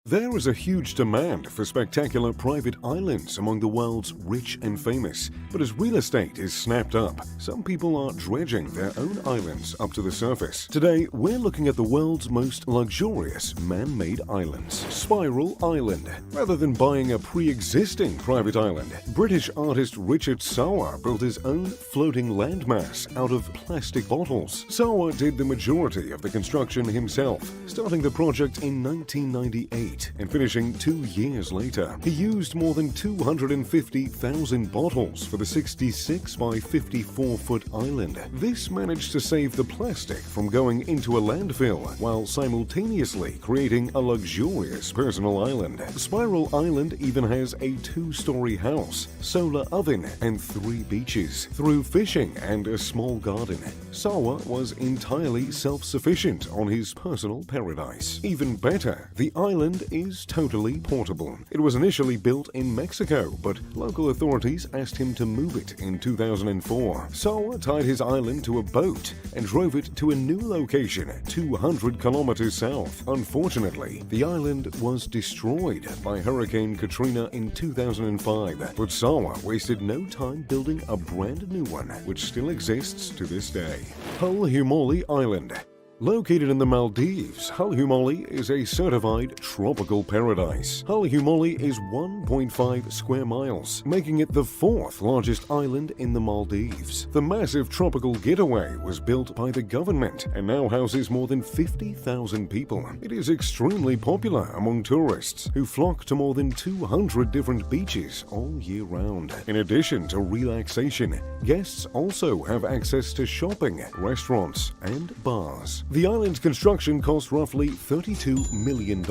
There is a huge demand for spectacular private islands among the world's rich and famous, but as real estate is snapped up, some people are dredging their own islands up to the surface. Today, we're looking at the world's most luxurious man-made islands, Spiral Island. Rather than buying a pre-existing private island, British artist Richard Sauer built his own floating landmass out of plastic bottles. Sauer did the majority of the construction himself, starting the project in 1998. And finishing 2 years later. He used more than 250,000 bottles for the 66 by 54-foot island. This managed to save the plastic from going into a landfill while simultaneously creating a luxurious personal island. Spiral Island even has a 2-story house, solar oven, and 3 beaches. Through fishing and a small garden, Sauer was entirely self-sufficient on his personal paradise. Even better, the island is totally portable. It was initially built in Mexico, but local authorities asked him to move it in 2004. Sauer tied his island to a boat and drove it to a new location 200 kilometers south. Unfortunately, the island was destroyed by Hurricane Katrina in 2005, but Sauer wasted no time building a brand new one, which still exists to this day. Hulhumalii Island. Located in the Maldives, Hulhumalii is a certified tropical paradise. Hulhumalii is 1.5 square miles, making it the 4th largest island in the Maldives. The massive tropical getaway was built by the government and now houses more than 50,000 people. It is extremely popular among tourists who flock to more than 200 different beaches all year round. In addition to relaxation, guests also have access to shopping, restaurants, and bars. The island's construction cost roughly $32 million,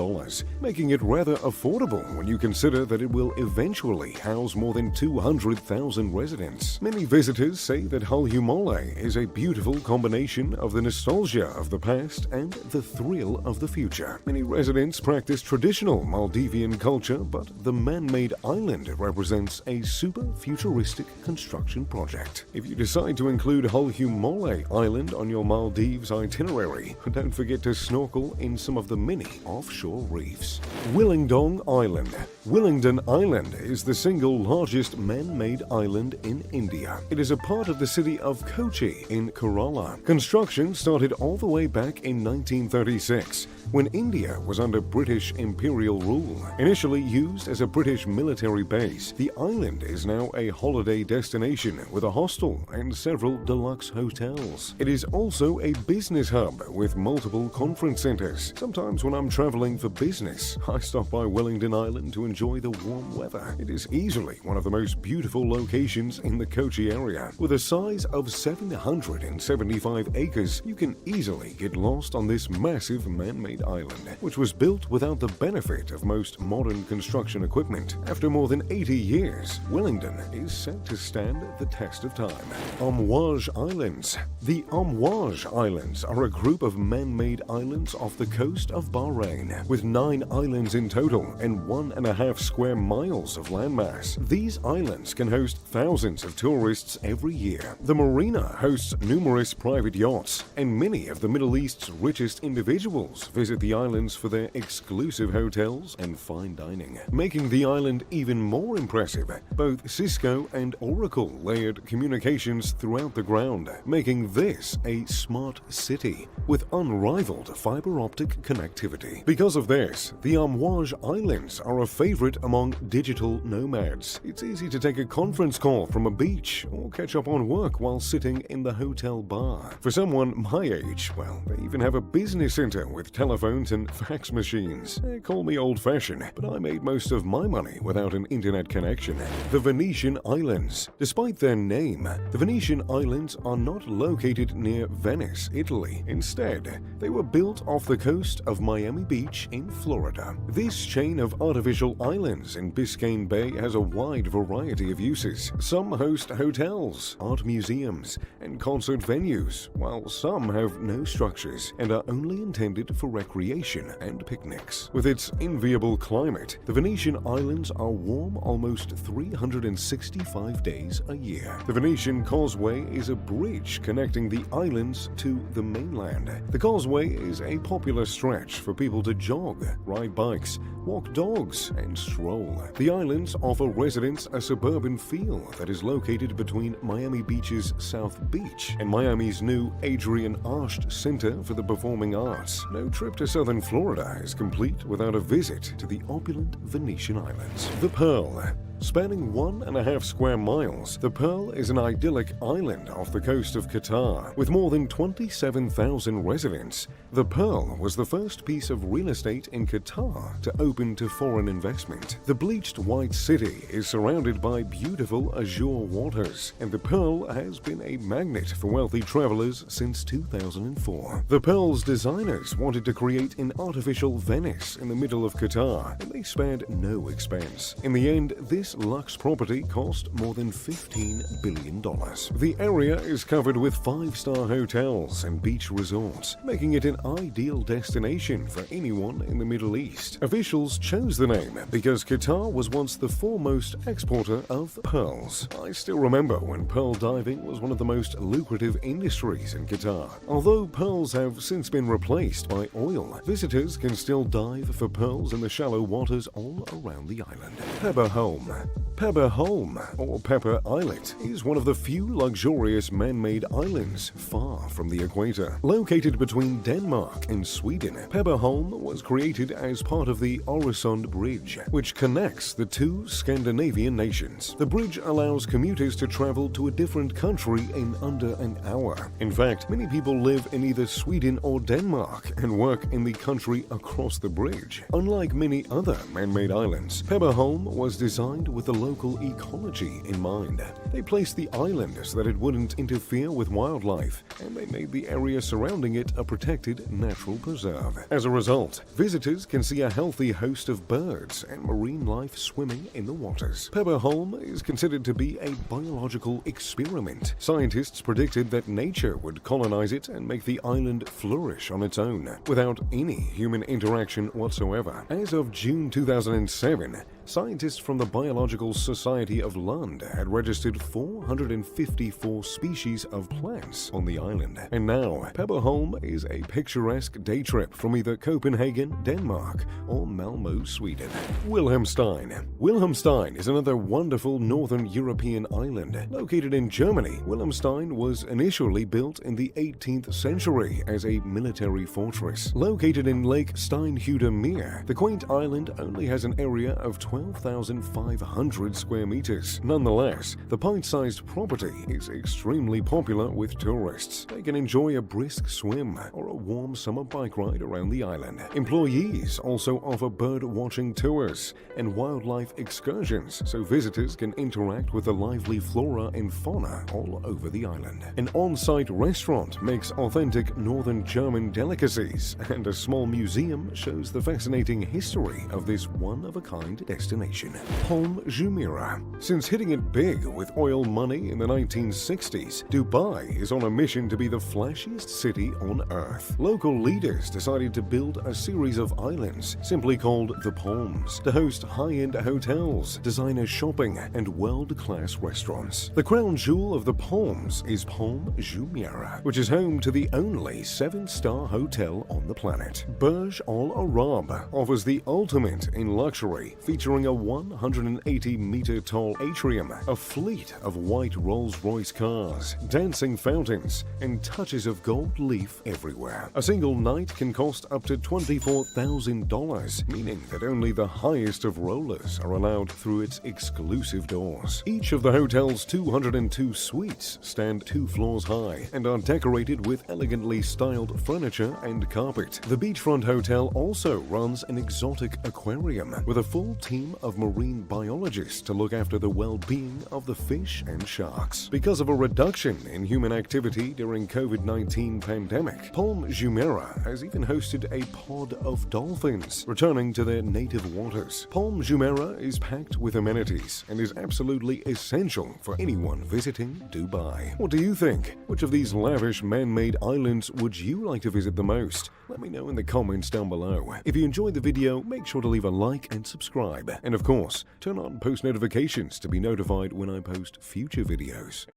making it rather affordable when you consider that it will eventually house more than 200,000 residents. Many visitors say that Hulhumalii is a beautiful combination of the nostalgia of the past and the thrill of the future. Many residents practice traditional Maldivian culture, but the man-made island represents a super futuristic construction project. If you decide to include Hulhumalii Island on your Maldives itinerary, don't forget to snorkel in some of the many offshore reefs. Willingdong Island. Willingdon Island is the single largest man-made island in India. It is a part of the city of Kochi in Kerala. Construction started all the way back in 1936, when India was under British imperial rule. Initially used as a British military base, the island is now a holiday destination with a hostel and several deluxe hotels. It is also a business hub with multiple conference centers. Sometimes when I'm traveling for business, I stop by Willingdon Island to enjoy the warm weather. It is easily one of the most beautiful locations in the Kochi area. With a size of 775 acres, you can easily get lost on this massive man-made island, which was built without the benefit of most modern construction equipment. After more than 80 years, Willingdon is set to stand the test of time. Amouage Islands. The Amouage Islands are a group of man-made islands off the coast of Bahrain, with 9 islands in total and 1.5 square miles of landmass. These islands can host thousands of tourists every year. The marina hosts numerous private yachts, and many of the Middle East's richest individuals visit the islands for their exclusive hotels and fine dining. Making the island even more impressive, both Cisco and Oracle layered communications throughout the ground, making this a smart city with unrivaled fiber optic connectivity. Because of this, the Amouage Islands are a favorite among digital nomads. It's easy to take a conference call from a beach or catch up on work while sitting in the hotel bar. For someone my age, well, they even have a business center with telephones and fax machines. They call me old-fashioned, but I made most of my money without an internet connection. The Venetian Islands. Despite their name, the Venetian Islands are not located near Venice, Italy. Instead, they were built off the coast of Miami Beach in Florida. This chain of artificial islands in Biscayne Bay has a wide variety of uses. Some host hotels, art museums, and concert venues, while some have no structures and are only intended for recreation and picnics. With its enviable climate, the Venetian islands are warm almost 365 days a year. The Venetian Causeway is a bridge connecting the islands to the mainland. The causeway is a popular stretch for people to jog, ride bikes, walk dogs, and stroll. The islands offer residents a suburban feel that is located between Miami Beach's South Beach and Miami's new Adrian Arsht Center for the Performing Arts. No trip to southern Florida is complete without a visit to the opulent Venetian islands. The Pearl. Spanning 1.5 square miles, the Pearl is an idyllic island off the coast of Qatar. With more than 27,000 residents, the Pearl was the first piece of real estate in Qatar to open to foreign investment. The bleached white city is surrounded by beautiful azure waters, and the Pearl has been a magnet for wealthy travelers since 2004. The Pearl's designers wanted to create an artificial Venice in the middle of Qatar, and they spared no expense. In the end, this luxe property cost more than $15 billion. The area is covered with 5-star hotels and beach resorts, making it an ideal destination for anyone in the Middle East. Officials chose the name because Qatar was once the foremost exporter of pearls. I still remember when pearl diving was one of the most lucrative industries in Qatar. Although pearls have since been replaced by oil, visitors can still dive for pearls in the shallow waters all around the island. Pebble Home. Pebble Home, or Pepper Islet, is one of the few luxurious man-made islands far from the equator. Located between Denmark and Sweden, Pebble Home was created as part of the Øresund Bridge, which connects the two Scandinavian nations. The bridge allows commuters to travel to a different country in under an hour. In fact, many people live in either Sweden or Denmark and work in the country across the bridge. Unlike many other man-made islands, Pebble Home was designed with the local ecology in mind. They placed the island so that it wouldn't interfere with wildlife, and they made the area surrounding it a protected natural preserve. As a result, visitors can see a healthy host of birds and marine life swimming in the waters. Pebble Home is considered to be a biological experiment. Scientists predicted that nature would colonize it and make the island flourish on its own, without any human interaction whatsoever. As of June 2007, scientists from the Biological Society of Lund had registered 454 species of plants on the island. And now, Pebble Home is a picturesque day trip from either Copenhagen, Denmark, or Malmö, Sweden. Wilhelmstein. Wilhelmstein is another wonderful northern European island. Located in Germany, Wilhelmstein was initially built in the 18th century as a military fortress. Located in Lake Steinhuder Meer, the quaint island only has an area of 12,500 square meters. Nonetheless, the pint-sized property is extremely popular with tourists. They can enjoy a brisk swim or a warm summer bike ride around the island. Employees also offer bird-watching tours and wildlife excursions, so visitors can interact with the lively flora and fauna all over the island. An on-site restaurant makes authentic northern German delicacies, and a small museum shows the fascinating history of this one-of-a-kind destination. Palm Jumeirah. Since hitting it big with oil money in the 1960s, Dubai is on a mission to be the flashiest city on Earth. Local leaders decided to build a series of islands, simply called the Palms, to host high-end hotels, designer shopping, and world-class restaurants. The crown jewel of the Palms is Palm Jumeirah, which is home to the only 7-star hotel on the planet. Burj Al Arab offers the ultimate in luxury, featuring a 180-meter-tall atrium, a fleet of white Rolls-Royce cars, dancing fountains, and touches of gold leaf everywhere. A single night can cost up to $24,000, meaning that only the highest of rollers are allowed through its exclusive doors. Each of the hotel's 202 suites stand 2 floors high and are decorated with elegantly styled furniture and carpet. The beachfront hotel also runs an exotic aquarium with a full team team of marine biologists to look after the well-being of the fish and sharks. Because of a reduction in human activity during COVID-19 pandemic, Palm Jumeirah has even hosted a pod of dolphins returning to their native waters. Palm Jumeirah is packed with amenities and is absolutely essential for anyone visiting Dubai. What do you think? Which of these lavish man-made islands would you like to visit the most? Let me know in the comments down below. If you enjoyed the video, make sure to leave a like and subscribe. And of course, turn on post notifications to be notified when I post future videos.